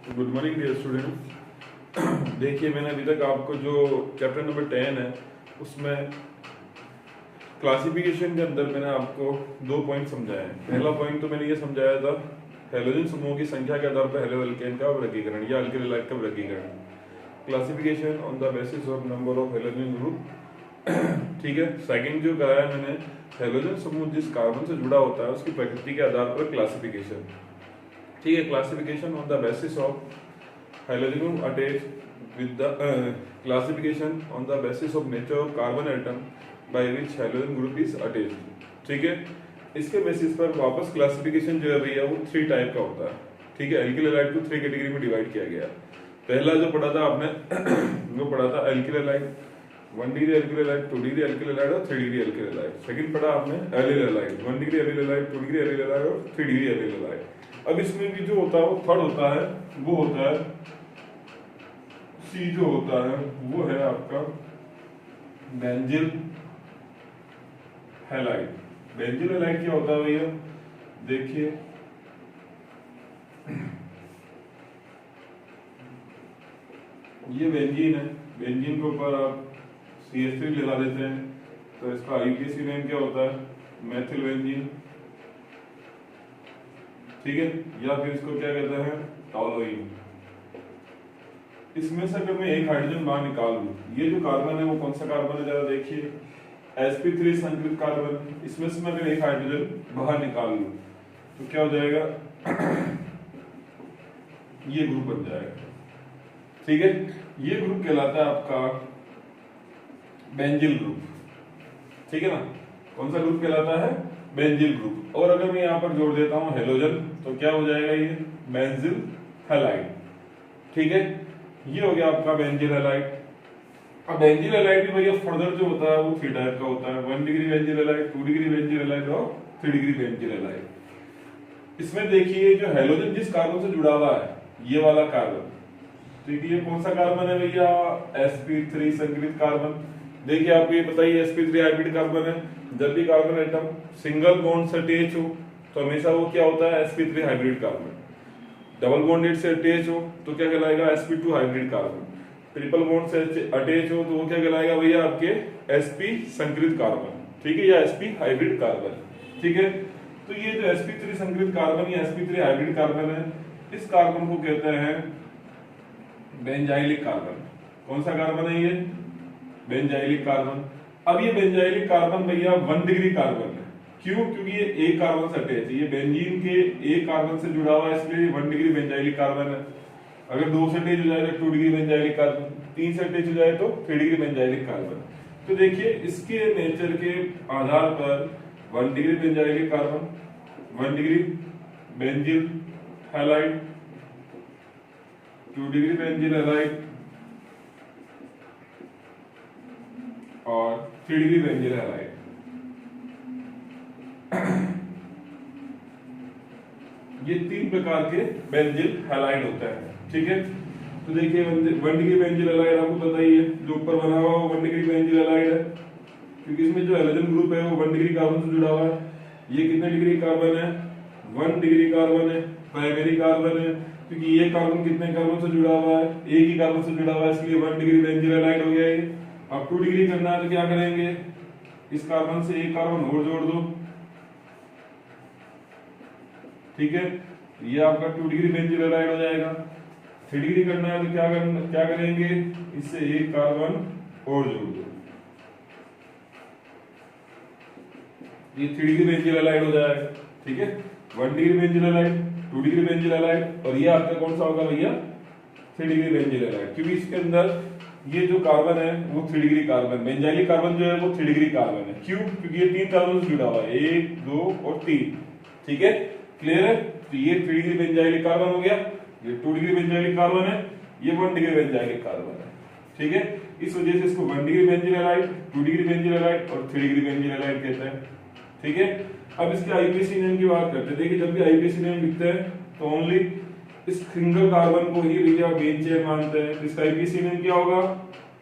Good morning dear student. देखिए, मैंने अभी तक आपको जो चैप्टर नंबर 10 है उसमें क्लासिफिकेशन के अंदर मैंने आपको 2 पॉइंट समझाए हैं। पहला पॉइंट तो मैंने ये समझाया था हैलोजन समूह की संख्या के आधार पर हेलो एल्केन का वर्गीकरण या अल्किल हैलाइड का वर्गीकरण, classification on the basis of number of halogen group. ठीक है। सेकंड जो कराया मैंने, हैलोजन समूह जिस कार्बन से जुड़ा होता है उसकी प्रकृति के आधार पर क्लासिफिकेशन। ठीक है। Classification on the basis of halogen group attached with the classification on the basis of nature of carbon atom by which halogen group is attached। ठीक है। इसके बेसिस पर वापस क्लासिफिकेशन जो है भैया वो 3 टाइप का होता है। ठीक है। एल्किल हैलाइड को 3 कैटेगरी में डिवाइड किया गया। पहला जो पढ़ा था आपने वो पढ़ा था alkyl halide, 1 degree alkyl halide, 2 degree alkyl halide और 3 डिग्री एल्किल हैलाइड। सेकंड पढ़ा आपने allyl halide, 1 degree allyl halide, 2 degree allyl halide और 3 डिग्री एलिल हैलाइड। अब इसमें भी जो होता है वो थर्ड होता है, वो होता है सी, जो होता है वो है आपका बेंजिल हैलाइड। बेंजिल हैलाइड क्या होता है भैया? देखिए, ये बेंजीन है, बेंजीन के ऊपर आप CH3 लगा देते हैं तो इसका IUPAC नेम क्या होता है? Methyl benzene. ठीक है। या फिर इसको क्या कहते हैं? टॉलोइन। इसमें से अगर मैं एक हाइड्रोजन बाहर निकाल लूं, ये जो कार्बन है वो कौन सा कार्बन है? जरा देखिए, sp3 संकलित कार्बन। इसमें से मैं अगर एक हाइड्रोजन बाहर निकाल लूं तो क्या हो जाएगा? ये ग्रुप बन जाएगा। ठीक है। ये ग्रुप कहलाता है आपका बेंजिल ग्रुप। ठीक है ना। कौन सा ग्रुप कहलाता है? Benzyl group. और अगर मैं यहाँ पर जोड़ देता हूँ हेलोजन तो क्या हो जाएगा? ये बेंजिल हैलाइड। ठीक है। ये हो गया आपका बेंजिल हैलाइड। अब बेंजिल हैलाइड भी भैया फर्दर जो होता है वो 3 टाइप का होता है, 1 degree benzyl halide, 2 degree benzyl halide और 3 डिग्री बेंजिल हैलाइड। इसमें देखिए, जो हेलोजन जिस कार्बन से जुड़ा हुआ है, ये वाला कार्बन, ठीक है, ये कौन सा कार्बन है भैया? sp3 संकलित कार्बन। देखिए, आपको ये बताइए sp3 हाइब्रिड कार्बन है। जब भी कार्बन एटम सिंगल बॉन्ड से अटैच हो तो हमेशा वो क्या होता है? sp3 hybrid carbon. Double bonded से अटैच हो तो क्या कहलाएगा? sp2 hybrid carbon. Triple bond से अटैच हो तो वो क्या कहलाएगा भैया? आपके sp संकलित कार्बन। ठीक है, या sp हाइब्रिड कार्बन। ठीक है। तो ये जो sp3 संकलित कार्बन या sp3 हाइब्रिड कार्बन है, इस कार्बन को कहते हैं बेंजाइलिक कार्बन। कौन सा कार्बन है ये? Benzylic carbon. अब ये बेंजाइलिक कार्बन भैया 1 डिग्री कार्बन है। क्यों? क्योंकि ये एक कार्बन से अटैच है। ये बेंजीन के एक कार्बन से जुड़ा हुआ है, इसलिए 1 डिग्री बेंजाइलिक कार्बन है। अगर 2 से अटैच हो जाए तो 2 डिग्री बेंजाइलिक कार्बन, 3 से अटैच हो जाए तो 3 डिग्री बेंजाइलिक कार्बन। तो देखिए, इसके नेचर के आधार पर 1 degree benzylic carbon, 1 degree benzyl halide, 2 degree benzyl halide और 3 डिग्री बेंजिल हैलाइड। ये 3 प्रकार के बेंजिल हैलाइड होते हैं। ठीक है। तो देखिए, 1 डिग्री बेंजिल हैलाइड आपको पता ही है, जो ऊपर बना हुआ है 1 डिग्री बेंजिल हैलाइड है, क्योंकि इसमें जो हैलोजन ग्रुप है वो 1 डिग्री कार्बन से जुड़ा हुआ है। ये कितने डिग्री कार्बन है? 1 डिग्री कार्बन है, प्राइमरी कार्बन है, क्योंकि ये कार्बन कितने कार्बन से जुड़ा हुआ है? एक ही कार्बन से जुड़ा हुआ है, इसलिए 1 डिग्री बेंजिल हैलाइड हो गया ये। अब 2 डिग्री करना है तो क्या करेंगे? इस कार्बन से एक कार्बन और जोड़ दो। ठीक है। ये आपका 2 डिग्री बेंजिल हैलाइड हो जाएगा। 3 डिग्री करना है तो क्या करेंगे? इससे एक कार्बन और जोड़ दो। ये 3 डिग्री बेंजिल हैलाइड हो जाएगा। ठीक है। 1 degree benzyl halide, 2 degree benzyl halide और ये आपका कौन सा होगा भैया? 3 डिग्री बेंजिल हैलाइड, क्योंकि इसके अंदर ये जो कार्बन है वो 3 डिग्री कार्बन, बेंजाइलिक कार्बन जो है वो 3 डिग्री कार्बन है। क्यों? क्योंकि ये 3 कार्बन से जुड़ा हुआ है, 1, 2 और 3। ठीक है। क्लियर है? तो ये 3 डिग्री बेंजाइलिक कार्बन हो गया, ये 2 डिग्री बेंजाइलिक कार्बन है, ये 1 डिग्री बेंजाइलिक कार्बन है। ठीक है। इस वजह से इसको 1 degree benzyl halide, 2 degree benzyl halide और 3 डिग्री बेंजिल हैलाइड कहते हैं। ठीक है। अब इसके IUPAC नेम की बात करते हैं। देखिए, जब भी IUPAC नेम लिखते हैं तो ओनली इस सिंगल कार्बन को ही भैया बेन चेन मानते हैं। इसका IUPAC नेम क्या होगा?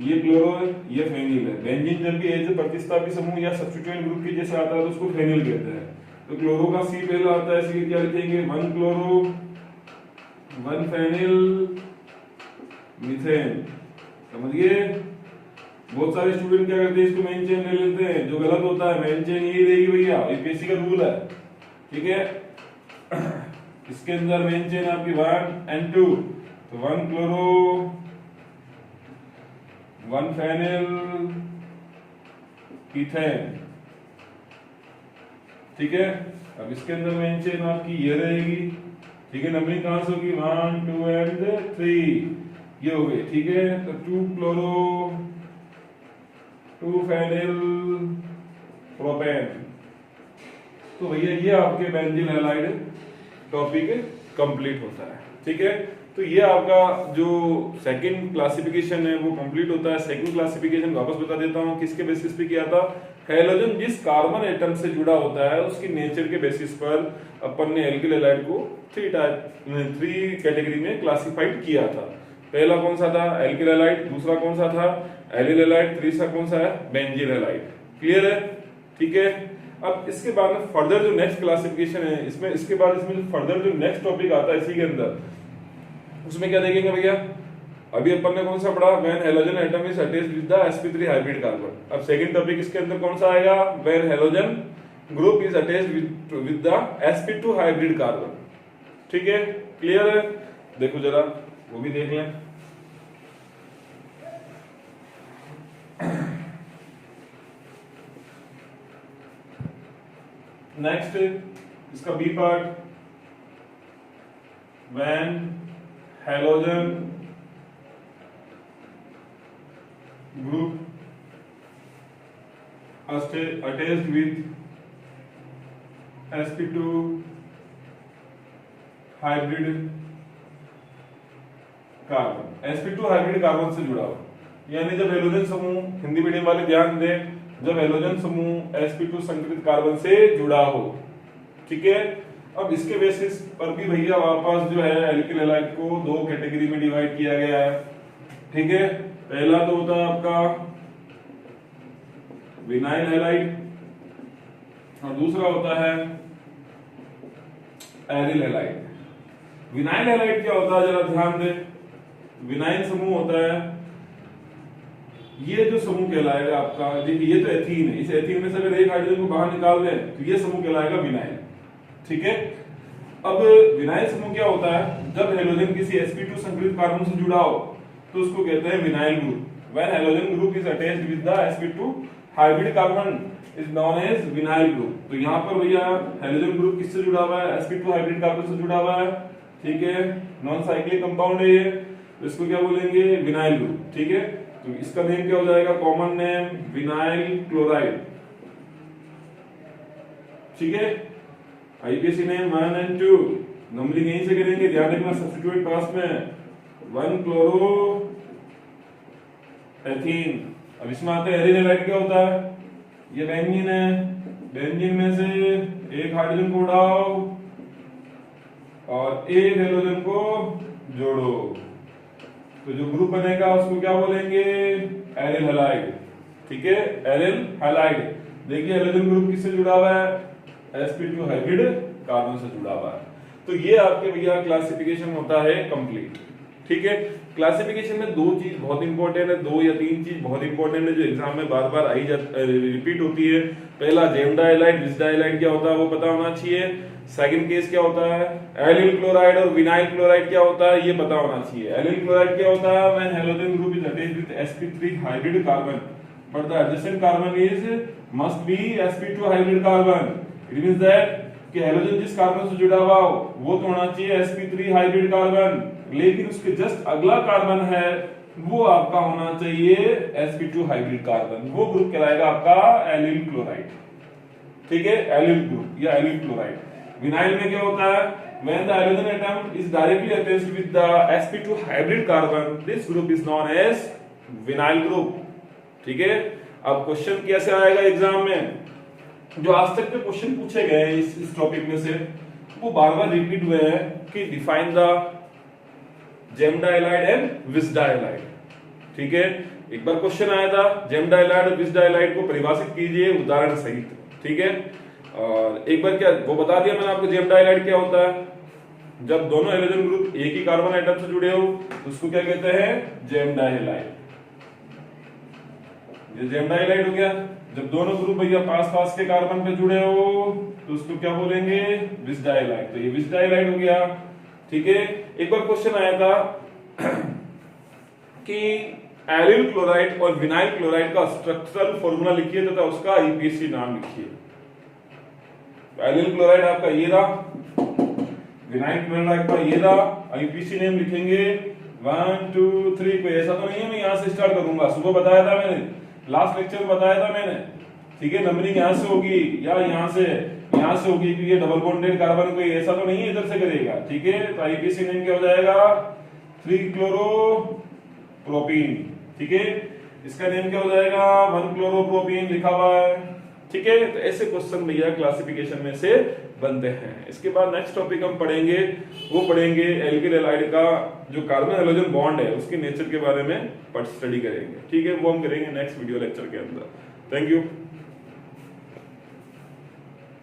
ये क्लोरो है, ये फेनिल है। बेंजीन जब भी एज प्रतिस्थापी समूह या सब्स्टिट्यूएंट ग्रुप के जैसे आता है तो उसको फेनिल कहते हैं। तो क्लोरो का C पहला आता है, इसलिए क्या लिखेंगे? 1 क्लोरो 1 फेनिल मीथेन। समझिए, बहुत सारे स्टूडेंट क्या करते हैं, इसको मेन चेन ले लेते हैं, जो गलत होता है। मेन चेन यही रहेगी भैया, यूपीएससी का रूल है, ठीक है। इसके अंदर मेन चेन आपकी 1 and 2, तो 1 क्लोरो 1 फेनिल ईथेन, ठीक है। अब इसके अंदर मेन चेन आपकी ये रहेगी, ठीक है। नंबरिंग कहां से होगी, 1 2 and 3 ये हो गई, ठीक है। तो 2 क्लोरो 2 फेनिल प्रोपेन। तो भैया ये आपके बेंजीन हैलाइड टॉपिक कंप्लीट होता है, ठीक है। तो ये आपका जो सेकंड क्लासिफिकेशन है वो कंप्लीट होता है। सेकंड क्लासिफिकेशन वापस बता देता हूं, किसके बेसिस पे किया था। हैलोजन जिस कार्बन एटम से जुड़ा होता है उसकी नेचर के बेसिस पर अपन ने एल्किल हैलाइड को 3 कैटेगरी में क्लासिफाइड किया था। पहला कौन सा था, एल्किल हैलाइड। दूसरा कौन सा था, एलिल हैलाइड। तीसरा कौन सा है, बेंजीन हैलाइड। क्लियर है, ठीक है। अब इसके बाद में फर्दर जो नेक्स्ट क्लासिफिकेशन है, इसमें इसके बाद इसमें जो फर्दर जो नेक्स्ट टॉपिक आता है इसी के अंदर, उसमें क्या देखेंगे भैया। अभी अपन ने कौन सा पढ़ा, when halogen atom is attached with the sp3 hybrid carbon. अब सेकंड टॉपिक इसके अंदर कौन सा आएगा, when halogen group is attached with the sp2 hybrid carbon, ठीक है। क्लियर है, देखो जरा वो भी देख लें। नेक्स्ट इसका B part, when halogen group attached with sp2 hybrid carbon. sp2 hybrid carbon से जुड़ा हो, यानी जब हैलोजन समूह, हिंदी मीडियम वाले ध्यान दें, जब हैलोजन समूह sp2 संकरित कार्बन से जुड़ा हो, ठीक है। अब इसके बेसिस पर भी भैया वापस जो है एल्किल हैलाइड को 2 कैटेगरी में डिवाइड किया गया है, ठीक है। पहला तो होता है आपका विनाइल हैलाइड और दूसरा होता है एरिल हैलाइड। विनाइल हैलाइड क्या होता है, जरा ध्यान दें। विनाइल समूह होता है, ये जो समूह कहलाएगा आपका, देखिए ये तो एथीन है, इस एथीन में से अगर एक हाइड्रोजन को बाहर निकाल दें तो ये समूह कहलाएगा विनाइल, ठीक है। अब विनाइल समूह क्या होता है, जब हैलोजन किसी sp2 संकरित कार्बन से जुड़ा हो तो उसको कहते हैं vinyl group. When halogen group is attached with the sp2 hybrid carbon is known as vinyl group. तो यहाँ पर भैया हैलोजन ग्रुप किससे जुड़ा हुआ है, sp2 हाइब्रिड कार्बन से जुड़ा हुआ है, ठीक है। नॉन साइक्लिक कंपाउंड है ये, तो इसको क्या बोलेंगे, विनाइल ग्रुप, ठीक है। तो इसका नेम क्या हो जाएगा, कॉमन नेम विनाइल क्लोराइड, ठीक है। आईपीएससी नेम 1 and 2, नंबरिंग यहीं से करेंगे, ध्यान रखना सब्स्टिट्यूट पास में 1 क्लोरो एथीन। अब इसमें आता है एरिल हैलाइड, क्या होता है, ये बेंजीन है, बेंजीन में से एक हाइड्रोजन को उठाओ और एक हैलोजन को जोड़ो, तो जो ग्रुप बनेगा उसको क्या बोलेंगे, एरिल हैलाइड, ठीक है। Aryl halide. देखिए हैलोजन ग्रुप किससे जुड़ा हुआ है, sp2 हाइब्रिड कार्बन से जुड़ा हुआ है। तो ये आपके भैया क्लासिफिकेशन होता है कंप्लीट, ठीक है। क्लासिफिकेशन में 2 चीज बहुत इंपॉर्टेंट है, 2 या 3 चीज बहुत इंपॉर्टेंट है जो एग्जाम में बार बार आई रिपीट होती है। पहला जेमडा हैलाइड, विस्डा हैलाइड क्या होता है वो पता होना चाहिए। सेकंड केस क्या होता है, एलिल क्लोराइड और विनाइल क्लोराइड क्या होता है ये पता होना चाहिए। एलिल क्लोराइड क्या होता है, when halogen group is attached with sp3 hybrid carbon but the adjacent carbon is must be sp2 hybrid carbon. It means that कि हैलोजन जिस कार्बन से जुड़ा हुआ हो वो तो होना चाहिए sp3 हाइब्रिड कार्बन, लेकिन उसके जस्ट अगला कार्बन है वो आपका होना चाहिए sp2 हाइब्रिड कार्बन, वो ग्रुप कहलाएगा आपका एलिल क्लोराइड, ठीक है। एलिल ग्रुप या एलिल क्लोराइड। विनाइल में क्या होता है, when the halogen atom is directly attached with the sp2 hybrid carbon this group is known as vinyl group, ठीक है। अब क्वेश्चन कैसे आएगा एग्जाम में, जो आज तक के क्वेश्चन पूछे गए हैं इस टॉपिक में से वो बार बार रिपीट हुए हैं कि डिफाइन द जेमडा हैलाइड एंड विस्डा हैलाइड, ठीक है। एक बार क्वेश्चन आया था जेमडा हैलाइड और विस्डा हैलाइड को परिभाषित कीजिए उदाहरण सहित, ठीक है। और एक बार क्या वो बता दिया मैंने आपको जेमडा हैलाइड क्या होता है, जब दोनों हेलोजन ग्रुप एक ही कार्बन आइटम से जुड़े हो तो उसको क्या कहते हैं, जेम डाइहैलाइड। ये जेम डाइहैलाइड हो गया। जब दोनों ग्रुप भैया पास पास के कार्बन पे जुड़े हो तो उसको क्या बोलेंगे, विस डाइहैलाइड। तो ये विस डाइहैलाइड हो गया। ठीक है, एक बार क्वेश्चन आया था कि एलिल क्लोराइड और विनाइल क्लोराइड का स्ट्रक्चरल फॉर्मूला लिखिए तथा उसका आईपीसी नाम लिखिए। एलिल क्लोराइड आपका ये रहा, विनाइल क्लोराइड आपका ये रहा, आईपीसी नेम लिखेंगे 1 2 3। कोई ऐसा तो नहीं है मैं यहां से स्टार्ट करूंगा, सुबह बताया था मैंने, लास्ट लेक्चर में बताया था मैंने। ठीक है, नंबरिंग यहां से होगी या यहां से होगी, क्योंकि ये डबल बॉन्डेड कार्बन कोई ऐसा तो नहीं है इधर से करेगा। ठीक है, तो आईपीसी नेम क्या हो जाएगा, 3 क्लोरोप्रोपीन। ठीक है, इसका नेम क्या हो जाएगा, 1 क्लोरोप्रोपीन लिखा हुआ है। ठीक है, तो ऐसे क्वेश्चन भैया क्लासिफिकेशन में से बनते हैं। इसके बाद नेक्स्ट टॉपिक हम पढ़ेंगे, वो पढ़ेंगे एल्किल हैलाइड का जो कार्बन हैलोजन बॉन्ड है उसके नेचर के बारे में स्टडी करेंगे। ठीक है, वो हम करेंगे नेक्स्ट वीडियो लेक्चर के अंदर। Thank you.